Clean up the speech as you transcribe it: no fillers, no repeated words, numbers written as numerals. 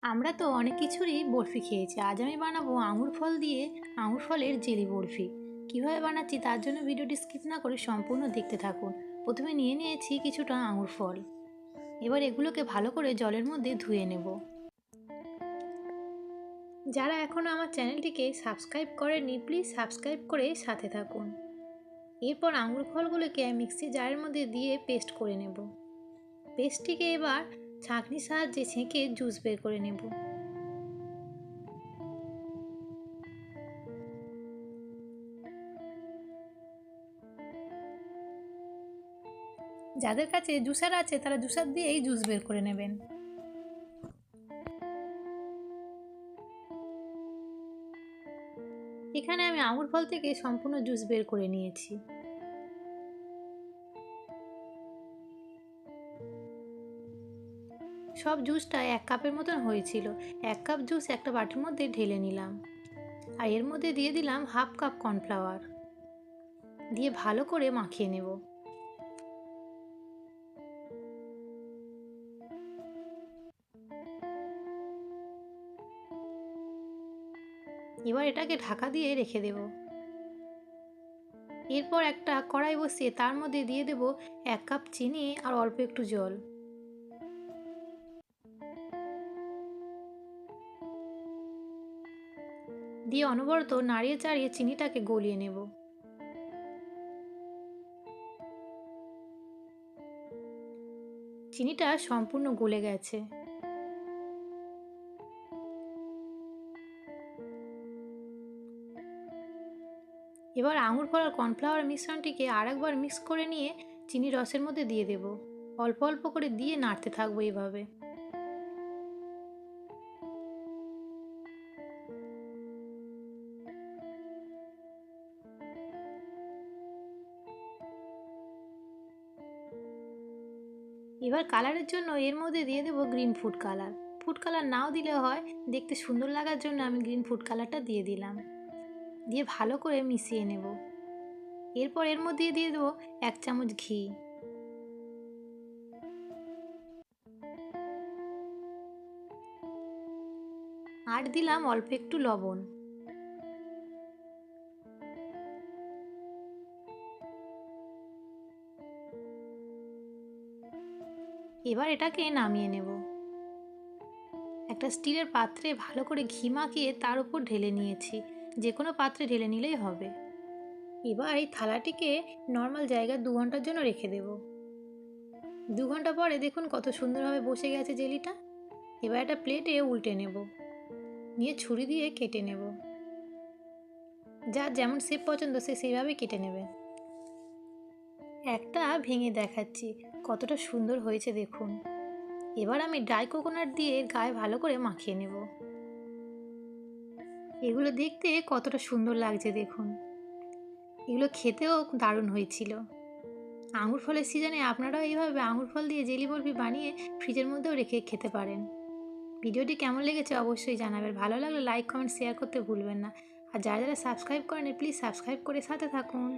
আমরা তো অনেক কিছুরই বরফি খেয়েছি। আজ আমি বানাবো আঙুর ফল দিয়ে আঙুর ফলের জেলি বরফি। কিভাবে বানাচ্ছি তার জন্য ভিডিওটি স্কিপ না করে সম্পূর্ণ দেখতে থাকুন। প্রথমে নিয়ে নিয়েছি কিছুটা আঙুর ফল। এবার এগুলোকে ভালো করে জলের মধ্যে ধুয়ে নেব। যারা এখনও আমার চ্যানেলটিকে সাবস্ক্রাইব করেননি প্লিজ সাবস্ক্রাইব করে সাথে থাকুন। এরপর আঙুর ফলগুলোকে মিক্সি জারের মধ্যে দিয়ে পেস্ট করে নেব। পেস্টটিকে এবার ছাঁকনির সাহায্যে ছেঁকে জুস বের করে নেব। যাদের কাছে জুসার আছে তারা জুসার দিয়েই জুস বের করে নেবেন। এখানে আমি আঙুর ফল থেকে সম্পূর্ণ জুস বের করে নিয়েছি। সব জুসটা 1 কাপের মতন হয়েছিল। 1 কাপ জুস একটা বাটির মধ্যে ঢেলে নিলাম, আর এর মধ্যে দিয়ে দিলাম হাফ কাপ কর্নফ্লাওয়ার, দিয়ে ভালো করে মাখিয়ে নেব। এবার এটাকে ঢাকা দিয়ে রেখে দেব। এরপর একটা কড়াই বসিয়ে তার মধ্যে দিয়ে দেব 1 কাপ চিনি আর অল্প একটু জল। দিয়ে অনবরত নাড়িয়ে চাড়িয়ে চিনিটাকে গলিয়ে নেব। চিনিটা সম্পূর্ণ গলে গেছে। এবার আঙুর ফল আর কর্নফ্লাওয়ার মিশ্রণটিকে আরেকবার মিক্স করে নিয়ে চিনি রসের মধ্যে দিয়ে দেব। অল্প অল্প করে দিয়ে নাড়তে থাকবো এইভাবে। এবার কালারের জন্য এর মধ্যে দিয়ে দেব green food colour. Food colour নাও দিলে হয়, দেখতে সুন্দর লাগার জন্য আমি গ্রিন ফুড কালারটা দিয়ে দিলাম। দিয়ে ভালো করে মিশিয়ে নেব। এরপর এর মধ্যে দিয়ে দেবো 1 চামচ ঘি। আর দিলাম অল্প একটু লবণ। এবার এটাকে নামিয়ে নেব। একটা স্টিলের পাত্রে ভালো করে ঘি মাখিয়ে তার উপর ঢেলে নিয়েছি। যে কোনো পাত্রে ঢেলে নিলেই হবে। এবার এই থালাটিকে নর্মাল জায়গায় 2 ঘন্টার জন্য রেখে দেব। 2 ঘন্টা পরে দেখুন কত সুন্দরভাবে বসে গেছে জেলিটা। এবার একটা প্লেটে উল্টে নেব, নিয়ে ছুরি দিয়ে কেটে নেব। যার যেমন শেপ পছন্দ সে সেইভাবে কেটে নেবে। একটা ভেঙে দেখাচ্ছি কতটা সুন্দর হয়েছে দেখুন। এবার আমি ড্রাই কোকোনাট দিয়ে গায়ে ভালো করে মাখিয়ে নেব। এগুলো দেখতে কতটা সুন্দর লাগছে দেখুন। এগুলো খেতেও দারুণ হয়েছিল। আঙুর ফলের সিজনে আপনারাও এইভাবে আঙুর ফল দিয়ে জেলি বরফি বানিয়ে ফ্রিজের মধ্যেও রেখে খেতে পারেন। ভিডিওটি কেমন লেগেছে অবশ্যই জানাবেন। ভালো লাগলে লাইক কমেন্ট শেয়ার করতে ভুলবেন না। আর যারা যারা সাবস্ক্রাইব করেন প্লিজ সাবস্ক্রাইব করে সাথে থাকুন।